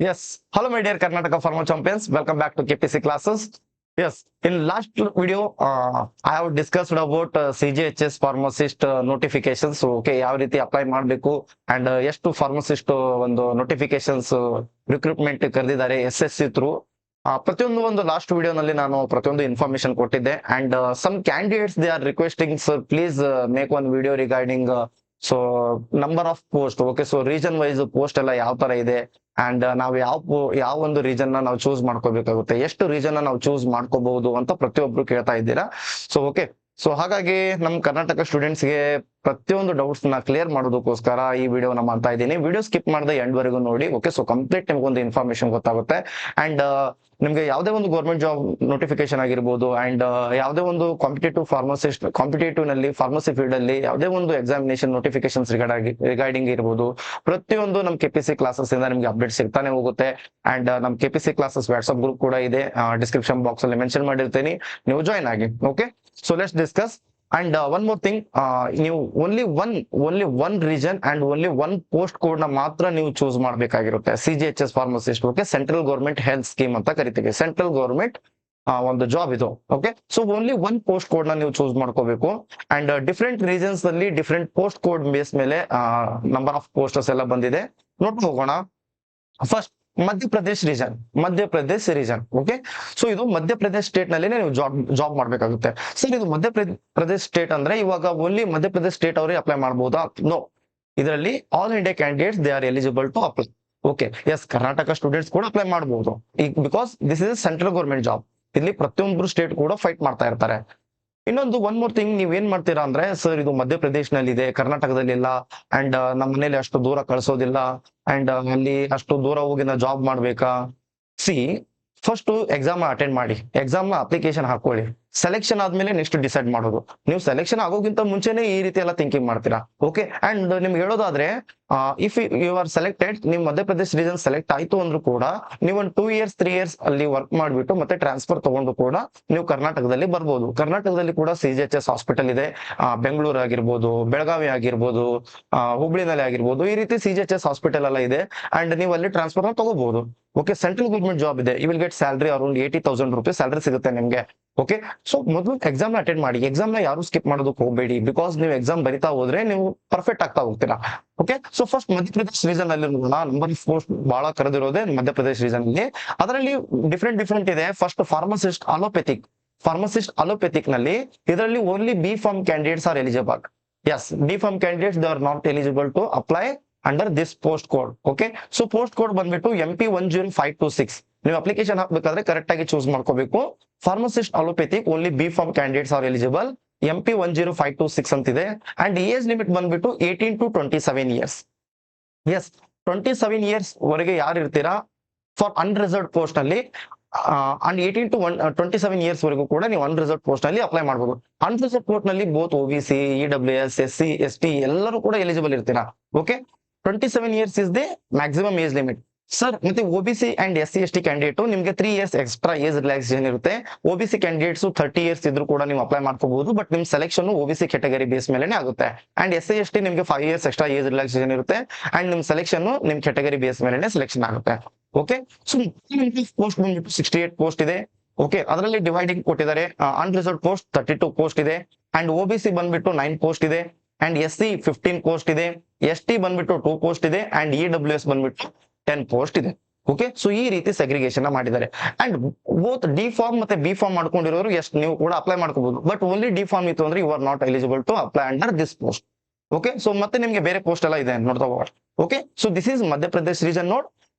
Yes. Hello, my dear Karnataka Pharma champions. Welcome back to KPC classes. Yes. In last video, I have discussed about CGHS pharmacist notifications. So, okay, ಯಾವ ರೀತಿ apply ಮಾಡಬೇಕು and ಎಷ್ಟು pharmacist ಒಂದು notifications recruitment ಕರೆದಿದ್ದಾರೆ SSC through. ಪ್ರತಿಯೊಂದು ಒಂದು last ವಿಡಿಯೋನಲ್ಲಿ ನಾನು ಪ್ರತಿಯೊಂದು ಇನ್ಫಾರ್ಮೇಶನ್ ಕೊಟ್ಟಿದ್ದೆ and some candidates they are requesting sir please make one video regarding so number of post. Okay, so region wise post ಎಲ್ಲ ಯಾವ ತರ ಇದೆ ಅಂಡ್ ನಾವು ಯಾವ ಒಂದು ರೀಜನ್ ನಾವು ಚೂಸ್ ಮಾಡ್ಕೋಬೇಕಾಗುತ್ತೆ, ಎಷ್ಟು ರೀಜನ್ ನಾವು ಚೂಸ್ ಮಾಡ್ಕೋಬಹುದು ಅಂತ ಪ್ರತಿಯೊಬ್ರು ಕೇಳ್ತಾ ಇದ್ದೀರಾ. ಸೊ ಓಕೆ, ಸೊ ಹಾಗಾಗಿ ನಮ್ ಕರ್ನಾಟಕ ಸ್ಟೂಡೆಂಟ್ಸ್ ಗೆ ಪ್ರತಿಯೊಂದು ಡೌಟ್ಸ್ ನ ಕ್ಲಿಯರ್ ಮಾಡೋದಕ್ಕೋಸ್ಕರ ಈ ವಿಡಿಯೋನ ಮಾಡ್ತಾ ಇದ್ದೀನಿ. ವಿಡಿಯೋ ಸ್ಕಿಪ್ ಮಾಡದೆ ಎಂಡ್ ವರೆಗೂ ನೋಡಿ. ಓಕೆ, ಸೊ ಕಂಪ್ಲೀಟ್ ನಿಮ್ಗೆ ಒಂದು ಇನ್ಫಾರ್ಮೇಶನ್ ಗೊತ್ತಾಗುತ್ತೆ ಅಂಡ್ ನಿಮ್ಗೆ ಯಾವುದೇ ಒಂದು ಗೌರ್ಮೆಂಟ್ ಜಾಬ್ ನೋಟಿಫಿಕೇಶನ್ ಆಗಿರ್ಬೋದು ಅಂಡ್ ಯಾವುದೇ ಒಂದು ಕಾಂಪಿಟೇಟಿವ್ ನಲ್ಲಿ ಫಾರ್ಮಸಿ ಫೀಲ್ಡ್ ಅಲ್ಲಿ ಯಾವುದೇ ಒಂದು ಎಕ್ಸಾಮಿನೇಷನ್ ನೋಟಿಫಿಕೇಶನ್ಸ್ ರಿಗಾರ್ಡಿಂಗ್ ಇರ್ಬೋದು, ಪ್ರತಿಯೊಂದು ನಮ್ KPC ಕ್ಲಾಸಸ್ ಇಂದ ನಿಮ್ಗೆ ಅಪ್ಡೇಟ್ ಸಿಗ್ತಾನೆ ಹೋಗುತ್ತೆ. ಅಂಡ್ ನಮ್ KPC ಕ್ಲಾಸಸ್ ವಾಟ್ಸ್ಆಪ್ ಗ್ರೂಪ್ ಕೂಡ ಇದೆ, ಡಿಸ್ಕ್ರಿಪ್ಷನ್ ಬಾಕ್ಸ್ ಅಲ್ಲಿ ಮೆನ್ಷನ್ ಮಾಡಿರ್ತೀನಿ, ನೀವು ಜಾಯ್ನ್ ಆಗಿ. Okay, so let's discuss. And one more thing, ನೀವು only one region and only one post code ನ ಮಾತ್ರ ನೀವು ಚೂಸ್ ಮಾಡಬೇಕಾಗಿರುತ್ತೆ. CGHS pharmacist, okay, central government health scheme ಅಂತ ಕರಿತೀವಿ, ಸೆಂಟ್ರಲ್ ಗೌರ್ಮೆಂಟ್ ಒಂದು ಜಾಬ್ ಇದು. Okay, so only one post code ನ ನೀವು ಚೂಸ್ ಮಾಡ್ಕೋಬೇಕು ಅಂಡ್ ಡಿಫ್ರೆಂಟ್ ರೀಜನ್ಸ್ ಅಲ್ಲಿ ಡಿಫ್ರೆಂಟ್ ಪೋಸ್ಟ್ ಕೋಡ್ ಬೇಸ್ ಮೇಲೆ ನಂಬರ್ ಆಫ್ ಪೋಸ್ಟರ್ಸ್ ಎಲ್ಲ ಬಂದಿದೆ, ನೋಡ್ತಾ ಹೋಗೋಣ. First Madhya Pradesh region. Okay, so ಇದು ಮಧ್ಯಪ್ರದೇಶ್ ಸ್ಟೇಟ್ ನಲ್ಲಿ ನೀವು ಜಾಬ್ ಮಾಡ್ಬೇಕಾಗುತ್ತೆ. ಸರ್, ಇದು ಮಧ್ಯಪ್ರದೇಶ್ ಸ್ಟೇಟ್ ಅಂದ್ರೆ ಇವಾಗ ಓನ್ಲಿ ಮಧ್ಯಪ್ರದೇಶ್ ಸ್ಟೇಟ್ ಅವರೇ ಅಪ್ಲೈ ಮಾಡಬಹುದಾ? ನೋ, ಇದರಲ್ಲಿ all India candidates they are eligible to apply. Okay, yes, Karnataka students ಕೂಡ ಅಪ್ಲೈ ಮಾಡಬಹುದು because this is central government job. ಇಲ್ಲಿ ಪ್ರತಿಯೊಬ್ಬರು ಸ್ಟೇಟ್ ಕೂಡ ಫೈಟ್ ಮಾಡ್ತಾ ಇರ್ತಾರೆ. ಇನ್ನೊಂದು ಒನ್ ಮೋರ್ ಥಿಂಗ್, ನೀವ್ ಏನ್ ಮಾಡ್ತೀರಾ ಅಂದ್ರೆ, ಸರ್ ಇದು ಮಧ್ಯಪ್ರದೇಶ್ ನಲ್ಲಿ ಇದೆ, ಕರ್ನಾಟಕದಲ್ಲಿ ಇಲ್ಲ ಅಂಡ್ ನಮ್ಮ ಮನೇಲಿ ಅಷ್ಟು ದೂರ ಕಳ್ಸೋದಿಲ್ಲ ಅಂಡ್ ಅಲ್ಲಿ ಅಷ್ಟು ದೂರ ಹೋಗಿ ನಾವು ಜಾಬ್ ಮಾಡ್ಬೇಕಾ? ಸಿ, ಫಸ್ಟ್ ಎಕ್ಸಾಮ್ ಅಟೆಂಡ್ ಮಾಡಿ, ಎಕ್ಸಾಮ್ ಅಪ್ಲಿಕೇಶನ್ ಹಾಕೊಳ್ಳಿ, ಸೆಲೆಕ್ಷನ್ ಆದ್ಮೇಲೆ ನೆಕ್ಸ್ಟ್ ಡಿಸೈಡ್ ಮಾಡೋದು. ನೀವು ಸೆಲೆಕ್ಷನ್ ಆಗೋಕ್ಕಿಂತ ಮುಂಚೆನೆ ಈ ರೀತಿ ಎಲ್ಲ ಥಿಂಕಿಂಗ್ ಮಾಡ್ತೀರಾ. ಓಕೆ, ಅಂಡ್ ನಿಮ್ಗೆ ಹೇಳೋದಾದ್ರೆ ಇಫ್ ಯು ಆರ್ ಸೆಲೆಕ್ಟೆಡ್, ನಿಮ್ ಮಧ್ಯಪ್ರದೇಶ್ ರೀಜನ್ ಸೆಲೆಕ್ಟ್ ಆಯ್ತು ಅಂದ್ರೂ ಕೂಡ ನೀವು ಒಂದು 2 years 3 years ಅಲ್ಲಿ ವರ್ಕ್ ಮಾಡ್ಬಿಟ್ಟು ಮತ್ತೆ ಟ್ರಾನ್ಸ್ಫರ್ ತಗೊಂಡು ಕೂಡ ನೀವು ಕರ್ನಾಟಕದಲ್ಲಿ ಬರ್ಬೋದು. ಕರ್ನಾಟಕದಲ್ಲಿ ಕೂಡ CGHS ಹಾಸ್ಪಿಟಲ್ ಇದೆ, ಬೆಂಗಳೂರು ಆಗಿರ್ಬೋದು, ಬೆಳಗಾವಿ ಆಗಿರ್ಬೋದು, ಹುಬ್ಳಿನಲ್ಲಿ ಆಗಿರ್ಬೋದು, ಈ ರೀತಿ CGHS ಹಾಸ್ಪಿಟಲ್ ಎಲ್ಲ ಇದೆ ಅಂಡ್ ನೀವು ಅಲ್ಲಿ ಟ್ರಾನ್ಸ್ಫರ್ ತಗೋಬಹುದು. ಓಕೆ, ಸೆಂಟ್ರಲ್ ಗೌರ್ಮೆಂಟ್ ಜಾಬ್ ಇದೆ, you will get salary around 80,000 rupees salary ಸಿಗುತ್ತೆ ನಿಮ್ಗೆ. ಓಕೆ, ಸೊ ಮೊದಲು ಎಕ್ಸಾಮ್ ಅಟೆಂಡ್ ಮಾಡಿ, ಎಕ್ಸಾಮ್ ನ ಯಾರು ಸ್ಕಿಪ್ ಮಾಡೋದಕ್ಕೆ ಹೋಗಬೇಡಿ ಬಿಕಾಸ್ ನೀವು ಎಕ್ಸಾಮ್ ಬರಿತಾ ಹೋದ್ರೆ ನೀವು ಪರ್ಫೆಕ್ಟ್ ಆಗ್ತಾ ಹೋಗ್ತೀರಾ. Okay, so first Madhya Pradesh region ಅಲ್ಲಿ ನಂಬರ್ ಪೋಸ್ಟ್ ಬಹಳ ಕರೆದಿರೋದೇ ಮಧ್ಯಪ್ರದೇಶ್ ರೀಜನ್ ಅಲ್ಲಿ. ಅದರಲ್ಲಿ ಡಿಫ್ರೆಂಟ್ ಇದೆ. ಫಸ್ಟ್ ಫಾರ್ಮಸಿಸ್ಟ್ ಅಲೋಪೆಥಿಕ್ ನಲ್ಲಿ ಇದರಲ್ಲಿ only B.Pharm candidates are eligible. Yes, B.Pharm candidates they are not eligible to apply under this post code. Okay, so post code ಬಂದ್ಬಿಟ್ಟು MP10526. ನೀವು application ಹಾಕ್ಬೇಕಾದ್ರೆ correct ಆಗಿ ಚೂಸ್ ಮಾಡ್ಕೋಬೇಕು. Pharmacist allopathic only B.Pharm candidates are eligible, MP10526 ಅಂತಿದೆ and age limit ಬಂದ್ಬಿಟ್ಟು 18 to 27 years. S, 27 years ವರೆಗೆ ಯಾರು ಇರ್ತೀರಾ ಫಾರ್ ಅನ್ರಿಸರ್ವ್ಡ್ ಪೋಸ್ಟ್ ಅಲ್ಲಿ ಅಂಡ್ 18 to 27 years ವರೆಗೂ ಕೂಡ ನೀವು ಅನ್ರಿಸರ್ವ್ಡ್ ಪೋಸ್ಟ್ ಅಲ್ಲಿ ಅಪ್ಲೈ ಮಾಡಬಹುದು. ಅನ್ರಿಸರ್ವ್ಡ್ ಪೋಸ್ಟ್ ನಲ್ಲಿ both OBC, EWS, SC, ST ಎಲ್ಲರೂ ಕೂಡ ಎಲಿಜಿಬಲ್ ಇರ್ತೀರಾ. Okay, 27 years is the maximum age limit. Sir, ಮತ್ತೆ OBC and SC ST candidate ನಿಮ್ಗೆ 3 years ಎಕ್ಸ್ಟ್ರಾ ಏಜ್ ರಿಲ್ಯಾಕ್ಸೇಷನ್ ಇರುತ್ತೆ. OBC ಕ್ಯಾಂಡಿಡೇಟ್ಸ್ 30 years ಇದ್ರೂ ಕೂಡ ನೀವು ಅಪ್ಲೈ ಮಾಡ್ಕೋಬಹುದು, ಬಟ್ ನಿಮ್ ಸೆಲೆಕ್ಷನ್ OBC ಕ್ಯಾಟಗರಿ ಬೇಸ್ ಮೇಲೆನೆ ಆಗುತ್ತೆ. ಅಂಡ್ SC ST ನಿಮ್ಗೆ 5 years ಎಕ್ಸ್ಟ್ರಾ ಏಜ್ ರಿಲ್ಯಾಕ್ಸೇಷನ್ ಇರುತ್ತೆ ಅಂಡ್ ನಿಮ್ ಸೆಲೆಕ್ಷನ್ ನಿಮ್ ಕ್ಯಾಟಗರಿ ಬೇಸ್ ಮೇಲೆನೆ ಸೆಲೆಕ್ಷನ್ ಆಗುತ್ತೆ. ಓಕೆ, ಸೊ ಪೋಸ್ಟ್ ಬಂದ್ಬಿಟ್ಟು 68 ಪೋಸ್ಟ್ ಇದೆ. ಓಕೆ, ಅದರಲ್ಲಿ ಡಿವೈಡಿಂಗ್ ಕೊಟ್ಟಿದ್ದಾರೆ. ಅನ್ರಿಸರ್ವ್ಡ್ ಪೋಸ್ಟ್ 32 ಪೋಸ್ಟ್ ಇದೆ ಅಂಡ್ OBC ಬಂದ್ಬಿಟ್ಟು 9 ಪೋಸ್ಟ್ ಇದೆ ಅಂಡ್ SC 15 ಪೋಸ್ಟ್ ಇದೆ, ST ಬಂದ್ಬಿಟ್ಟು 2 ಪೋಸ್ಟ್ ಇದೆ ಅಂಡ್ EWS ಬಂದ್ಬಿಟ್ಟು 10 ಪೋಸ್ಟ್ ಇದೆ. ಓಕೆ, ಸೊ ಈ ರೀತಿ ಸೆಗ್ರಿಗೇಷನ್ ಮಾಡಿದ್ದಾರೆ ಅಂಡ್ ಬೋತ್ D.Pharm ಮತ್ತೆ B.Pharm ಮಾಡ್ಕೊಂಡಿರೋರು ಎಷ್ಟು ನೀವು ಕೂಡ ಅಪ್ಲೈ ಮಾಡ್ಕೋಬಹುದು, ಬಟ್ ಓನ್ಲಿ D.Pharm ಇತ್ತು ಅಂದ್ರೆ you are not eligible to apply under this post. Okay, so ಮತ್ತೆ ನಿಮ್ಗೆ ಬೇರೆ ಪೋಸ್ಟ್ ಎಲ್ಲ ಇದೆ ನೋಡ್ತಾ ಹೋಗೋಣ. Okay, so this is Madhya Pradesh region. ನೋಡ್,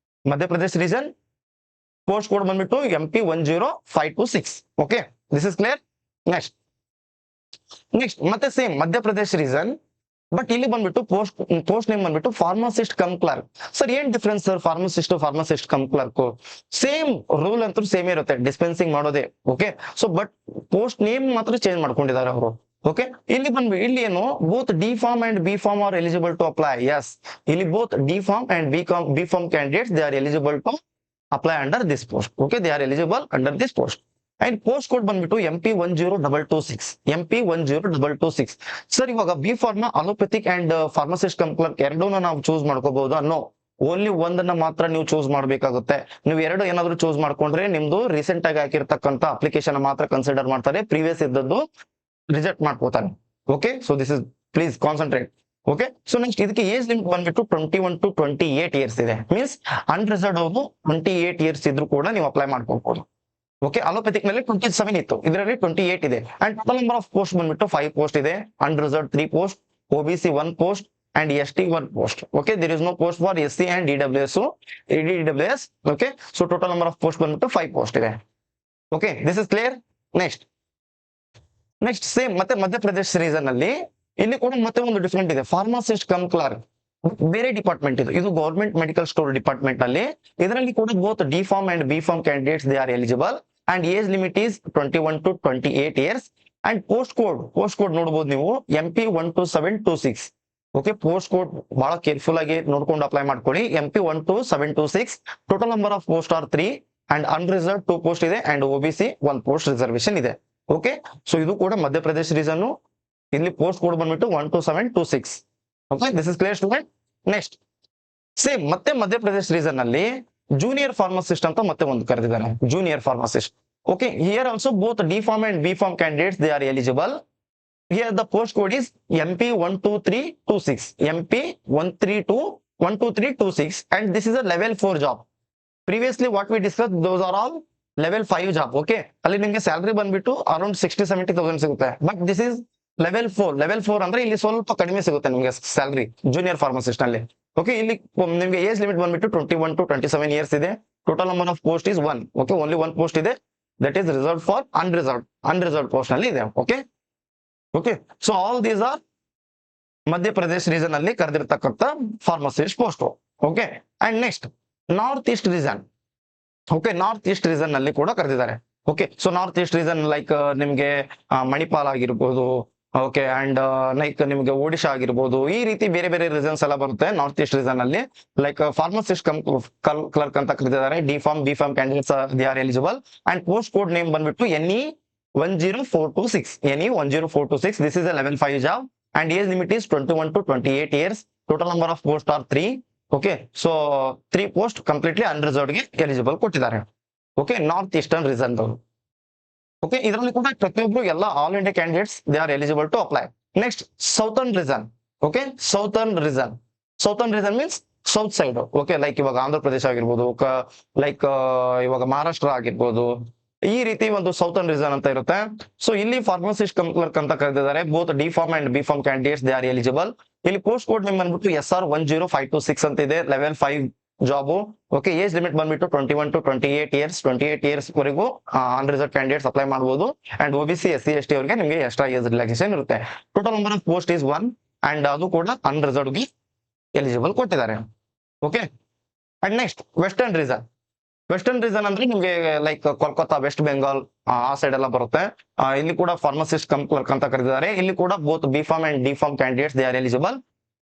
ಮಧ್ಯಪ್ರದೇಶ್ ರೀಜನ್ ಪೋಸ್ಟ್ ಕೋಡ್ ಬಂದ್ಬಿಟ್ಟು MP10526. Okay, this is clear. Next ಮತ್ತೆ ಸೇಮ್ ಮಧ್ಯಪ್ರದೇಶ್ ರೀಜನ್, ಬಟ್ ಇಲ್ಲಿ ಬಂದ್ಬಿಟ್ಟು ಪೋಸ್ಟ್ ನೇಮ್ ಬಂದ್ಬಿಟ್ಟು ಫಾರ್ಮಸಿಸ್ಟ್ ಕಮ್ ಕ್ಲರ್ಕ್. ಸರ್, ಏನ್ difference sir pharmacist cum clerk? Same rule ಅಂತೂ ಸೇಮ್ ಇರುತ್ತೆ, dispensing ಮಾಡೋದೇ. Okay, so but post name ಮಾತ್ರ ಚೇಂಜ್ ಮಾಡ್ಕೊಂಡಿದ್ದಾರೆ ಅವರು. ಓಕೆ, ಇಲ್ಲಿ ಇಲ್ಲಿ ಏನು both D.Pharm and B.Pharm are eligible to apply. Yes, ಇಲ್ಲಿ both D.Pharm and B.Pharm candidates they are eligible to apply under this post. Okay, they are eligible under this post and post code ಬಂದ್ಬಿಟ್ಟು MP10226. Sir, ಇವಾಗ B.Pharm allopathic and pharmacist cum clerk ಎರಡೂ ನಾವು choose ಮಾಡ್ಕೋಬಹುದಾ? No, only ಒಂದನ್ನ ಮಾತ್ರ ನೀವು choose ಮಾಡ್ಬೇಕಾಗುತ್ತೆ. ನೀವು ಎರಡು ಏನಾದ್ರು ಚೂಸ್ ಮಾಡ್ಕೊಂಡ್ರೆ ನಿಮ್ದು ರೀಸೆಂಟ್ ಆಗಿ ಹಾಕಿರ್ತಕ್ಕಂಥ ಅಪ್ಲಿಕೇಶನ್ ಮಾತ್ರ ಕನ್ಸಿಡರ್ ಮಾಡ್ತಾರೆ, ಪ್ರೀವಿಯಸ್ ಇದ್ದದ್ದು ರಿಜೆಕ್ಟ್ ಮಾಡ್ಕೋತಾರೆ. Okay, so this is please concentrate. Okay, so next ಇದಕ್ಕೆ ಏಜ್ ಲಿಮಿಟ್ ಬಂದ್ಬಿಟ್ಟು 21 to 28 ಇಯರ್ಸ್ ಇದೆ. ಮೀನ್ಸ್ ಅನ್ರಿಸರ್ವ್ಡ್ ಅವರು 28 ಇಯರ್ಸ್ ಇದ್ರು ಕೂಡ ನೀವು ಅಪ್ಲೈ ಮಾಡ್ಕೋಬಹುದು. ಓಕೆ, ಅಲೋಪೆಥಿಕ್ ನಲ್ಲಿ 27 ಇತ್ತು, ಇದರಲ್ಲಿ 28 ಇದೆ. And total number of post ಬಂದ್ಬಿಟ್ಟು 5 ಪೋಸ್ಟ್ ಇದೆ. Unreserved 3 post, OBC 1 post and ST 1 post. Okay, there is no post for SC and DWS. So DWS. Okay, so total number of post ಬಂದ್ಬಿಟ್ಟು 5 post ಇದೆ. Okay, this is clear. Next same ಮತ್ತೆ Madhya Pradesh region ಅಲ್ಲಿ ಇಲ್ಲಿ ಕೂಡ ಮತ್ತೆ ಒಂದು different ಇದೆ. Pharmacist cum clerk ಬೇರೆ ಡಿಪಾರ್ಟ್ಮೆಂಟ್ ಇದು ಗೌರ್ಮೆಂಟ್ ಮೆಡಿಕಲ್ ಸ್ಟೋರ್ ಡಿಪಾರ್ಟ್ಮೆಂಟ್ ಅಲ್ಲಿ. ಇದರಲ್ಲಿ ಕೂಡ both D pharm and B pharm candidates they are eligible and age limit is 21 to 28 years. And post code ನೋಡಬಹುದು ನೀವು MP 12726. ಓಕೆ, ಪೋಸ್ಟ್ ಕೋಡ್ ಬಹಳ careful ಆಗಿ ನೋಡ್ಕೊಂಡು ಅಪ್ಲೈ ಮಾಡ್ಕೊಳ್ಳಿ. MP 12726. Total number of post are 3 and unreserved 2 post ಇದೆ and OBC 1 post reservation ಇದೆ. Okay, so ಇದು ಕೂಡ ಮಧ್ಯಪ್ರದೇಶ್ ರೀಸನ್. ಇಲ್ಲಿ ಪೋಸ್ಟ್ ಕೋಡ್ ಬಂದ್ಬಿಟ್ಟು 12726. Okay, this is clear student. Next same ಮತ್ತೆ ಮಧ್ಯಪ್ರದೇಶ್ ರೀಸನ್ ಅಲ್ಲಿ ಜೂನಿಯರ್ ಫಾರ್ಮಸಿಸ್ಟ್ ಅಂತ ಮತ್ತೆ ಒಂದು ಕರೆದಿದ್ದಾರೆ, junior pharmacist. Okay, here also both D pharm and B pharm candidates they are eligible. Here the post code is MP 12326. MP 12326 and this is a level 4 job. Previously what we discussed, those are all level 5 job. Okay, ಅಲ್ಲಿ ನಿಮಗೆ salary ಬಂದ್ಬಿಟ್ಟು around 60-70,000 ಸಿಗುತ್ತೆ. But this is level 4 ಅಂದ್ರೆ ಇಲ್ಲಿ ಸ್ವಲ್ಪ ಕಡಿಮೆ ಸಿಗುತ್ತೆ ನಿಮಗೆ ಸ್ಯಾಲರಿ ಜೂನಿಯರ್ ಫಾರ್ಮಸಿಸ್ಟ್ ಅಲ್ಲಿ. ಓಕೆ, ಇಲ್ಲಿ ನಿಮಗೆ ಏಜ್ ಲಿಮಿಟ್ ಬಂದ್ಬಿಟ್ಟು 21 to 27 ಇಯರ್ಸ್ ಇದೆ. Total number of post is 1. Okay, only 1 post ಇದೆ, that is reserved for unreserved post ನಲ್ಲಿ ಇದೆ. Okay, so all these are Madhya Pradesh region ಅಲ್ಲಿ ಕರೆದಿರ್ತಕ್ಕಂಥ pharmacist post. Okay, and next north east region. Okay, north east region ನಲ್ಲಿ ಕೂಡ ಕರೆದಿದ್ದಾರೆ. Okay, so north east region like ನಿಮ್ಗೆ ಮಣಿಪಾಲ್ ಆಗಿರ್ಬೋದು. ಓಕೆ, ಅಂಡ್ ಲೈಕ್ ನಿಮ್ಗೆ ಒಡಿಶಾ ಆಗಿರ್ಬೋದು. ಈ ರೀತಿ ಬೇರೆ ಬೇರೆ ರೀಸನ್ಸ್ ಎಲ್ಲ ಬರುತ್ತೆ ನಾರ್ತ್ ಈಸ್ಟ್ ರೀಸನ್ ಅಲ್ಲಿ. ಲೈಕ್ ಫಾರ್ಮಸಿಸ್ಟ್ ಕ್ಲರ್ಕ್ ಅಂತ ಕರೆದಿದ್ದಾರೆ. D pharm B pharm candidates they are eligible. And post code name ಬಂದ್ಬಿಟ್ಟು NE 10426. NE 10426. This is a level 5 job and age limit is 21 to 28 years. Total number of posts are 3. Okay, so 3 posts completely unreserved ಗೆ eligible ಕೊಟ್ಟಿದ್ದಾರೆ. Okay, north eastern region. Okay, ಇದರಲ್ಲಿ ಕೂಡ ಪ್ರತಿಯೊಬ್ರು ಎಲ್ಲ all India candidates they are eligible to apply. Next southern region. Okay, southern region means south side. Okay, like ಇವಾಗ ಆಂಧ್ರ ಪ್ರದೇಶ ಆಗಿರ್ಬೋದು, like ಇವಾಗ ಮಹಾರಾಷ್ಟ್ರ ಆಗಿರ್ಬೋದು. ಈ ರೀತಿ ಒಂದು ಸೌತರ್ನ್ ರೀಸನ್ ಅಂತ ಇರುತ್ತೆ. ಸೊ ಇಲ್ಲಿ ಫಾರ್ಮಸಿಸ್ಟ್ ಕಮ್ ಕ್ಲರ್ಕ್ ಅಂತ ಕರೆದಿದ್ದಾರೆ. Both D pharm and B pharm candidates they are eligible. ಇಲ್ಲಿ ಪೋಸ್ಟ್ ಕೋಡ್ ನೇಮ್ ಬಂದ್ಬಿಟ್ಟು SR 10526 ಅಂತ ಇದೆ, level 5 job. Okay, age limit ಬಂದ್ಬಿಟ್ಟು 21 to 28 ಇಯರ್ಸ್. 28 ಇಯರ್ಸ್ ವರೆಗೂ ಅನ್ರಿಸರ್ವ್ಡ್ ಕ್ಯಾಂಡಿಡೇಟ್ಸ್ ಅಪ್ಲೈ ಮಾಡಬಹುದು. ಅಂಡ್ OBC SC ST ಅವರಿಗೆ ನಿಮಗೆ ಎಕ್ಸ್ಟ್ರಾ ಏಜ್ ರಿಲ್ಯಾಕ್ಸೇಷನ್ ಇರುತ್ತೆ. Total number of post is 1 and ಅದು ಕೂಡ ಅನ್ರಿಸರ್ವ್ಡ್ ಗೆ ಎಲಿಜಿಬಲ್ ಕೊಟ್ಟಿದ್ದಾರೆ. Okay, and next western region ಅಂದ್ರೆ ನಿಮ್ಗೆ ಲೈಕ್ ಕೋಲ್ಕತ್ತಾ, ವೆಸ್ಟ್ ಬೆಂಗಾಲ್ ಆ ಸೈಡ್ ಎಲ್ಲ ಬರುತ್ತೆ. ಇಲ್ಲಿ ಕೂಡ ಫಾರ್ಮಸಿಸ್ಟ್ ಕಮ್ ಕ್ಲರ್ಕ್ ಅಂತ ಕರೆದಿದ್ದಾರೆ. ಇಲ್ಲಿ ಕೂಡ both B pharm and D pharm candidates they are eligible.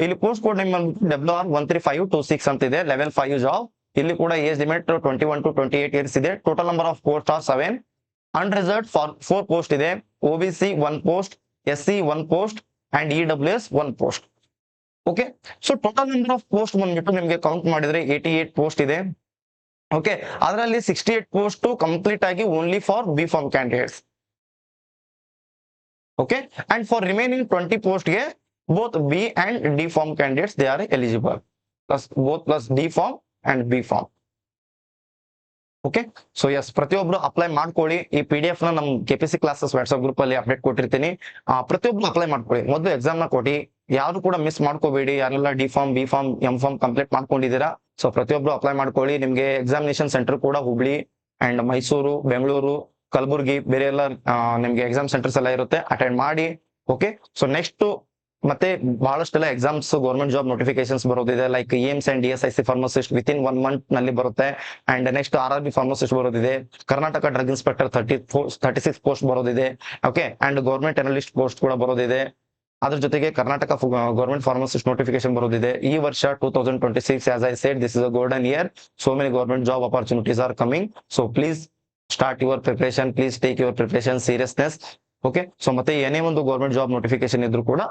ಇಲ್ಲಿ ಪೋಸ್ಟ್ ಕೋಡ್ ನೇಮ್ WR 13526 ಅಂತ ಇದೆ, ಲೆವೆಲ್ 5 ಜಾಬ್. ಇಲ್ಲಿ ಕೂಡ ಏಜ್ ಲಿಮಿಟ್ 21 to 28 ಇಯರ್ಸ್ ಇದೆ. Total number of post are 7. Unreserved 4 post ಇದೆ. OBC 1 post, SC 1 post and EWS 1 post. Okay, so total number of post ಬಂದ್ಬಿಟ್ಟು ನಿಮ್ಗೆ count ಮಾಡಿದ್ರೆ 88 post ಇದೆ. ಓಕೆ, ಅದರಲ್ಲಿ 68 ಪೋಸ್ಟ್ ಕಂಪ್ಲೀಟ್ ಆಗಿ only for B pharm candidates. Okay, and for remaining 20 post ಗೆ both B and D pharm candidates they are eligible. Plus D pharm and B pharm. Okay, so yes, ಪ್ರತಿಯೊಬ್ರು apply ಮಾಡ್ಕೊಳ್ಳಿ. ಈ PDF ನ ನಮ್ KPC classes WhatsApp group ಅಲ್ಲಿ update ಕೊಟ್ಟಿರ್ತೀನಿ. ಪ್ರತಿಯೊಬ್ರು apply ಮಾಡ್ಕೊಳ್ಳಿ. ಮೊದಲು ಎಕ್ಸಾಮ್ ನ ಕೊಡಿ, ಯಾರು ಕೂಡ ಮಿಸ್ ಮಾಡ್ಕೋಬೇಡಿ. ಯಾರೆಲ್ಲ D pharm B pharm M pharm complete ಮಾಡ್ಕೊಂಡಿದ್ದೀರಾ, ಸೊ ಪ್ರತಿಯೊಬ್ರು ಅಪ್ಲೈ ಮಾಡ್ಕೊಳ್ಳಿ. ನಿಮ್ಗೆ ಎಕ್ಸಾಮಿನೇಷನ್ ಸೆಂಟರ್ ಕೂಡ ಹುಬ್ಳಿ ಅಂಡ್ ಮೈಸೂರು, ಬೆಂಗಳೂರು, ಕಲಬುರ್ಗಿ ಬೇರೆ ಎಲ್ಲ ನಿಮ್ಗೆ ಎಕ್ಸಾಮ್ ಸೆಂಟರ್ಸ್ ಎಲ್ಲ ಇರುತ್ತೆ, ಅಟೆಂಡ್ ಮಾಡಿ. ಓಕೆ, ಸೊ ನೆಕ್ಸ್ಟ್ ಮತ್ತೆ ಬಹಳಷ್ಟೆಲ್ಲ ಎಕ್ಸಾಮ್ಸ್ ಗೌರ್ಮೆಂಟ್ ಜಾಬ್ ನೋಟಿಫಿಕೇಶನ್ಸ್ ಬರೋದಿದೆ. Like AIIMS and DSIC pharmacist within 1 month ನಲ್ಲಿ ಬರುತ್ತೆ. ಅಂಡ್ ನೆಕ್ಸ್ಟ್ RRB ಫಾರ್ಮಸಿಸ್ಟ್ ಬರೋದಿದೆ. ಕರ್ನಾಟಕ ಡ್ರಗ್ ಇನ್ಸ್ಪೆಕ್ಟರ್ 36 ಪೋಸ್ಟ್ ಬರೋದಿದೆ. Okay, and government analyst post ಕೂಡ ಬರೋದಿದೆ. ಅದ್ರ ಜೊತೆಗೆ ಕರ್ನಾಟಕ ಗೌರ್ಮೆಂಟ್ ಫಾರ್ಮಸಿಸ್ಟ್ ನೋಟಿಫಿಕೇಶನ್ ಬರೋದಿದೆ. ಈ ವರ್ಷ 2026, as I said, this is a golden year. So many government job opportunities are coming. So please start your preparation. Please take your preparation seriousness. Okay, so ಮತ್ತೆ ಏನೇ ಒಂದು ಗೌರ್ಮೆಂಟ್ ಜಾಬ್ ನೋಟಿಫಿಕೇಶನ್ ಇದ್ರು ಕೂಡ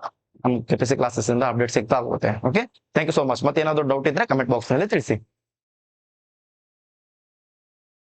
ನಮ್ಮ KPC classes ಇಂದ update ಸಿಗ್ತಾ ಹೋಗುತ್ತೆ. Okay, thank you so much. ಮತ್ತೆ ಏನಾದ್ರು ಡೌಟ್ ಇದ್ರೆ ಕಮೆಂಟ್ ಬಾಕ್ಸ್ ನಲ್ಲಿ ತಿಳಿಸಿ.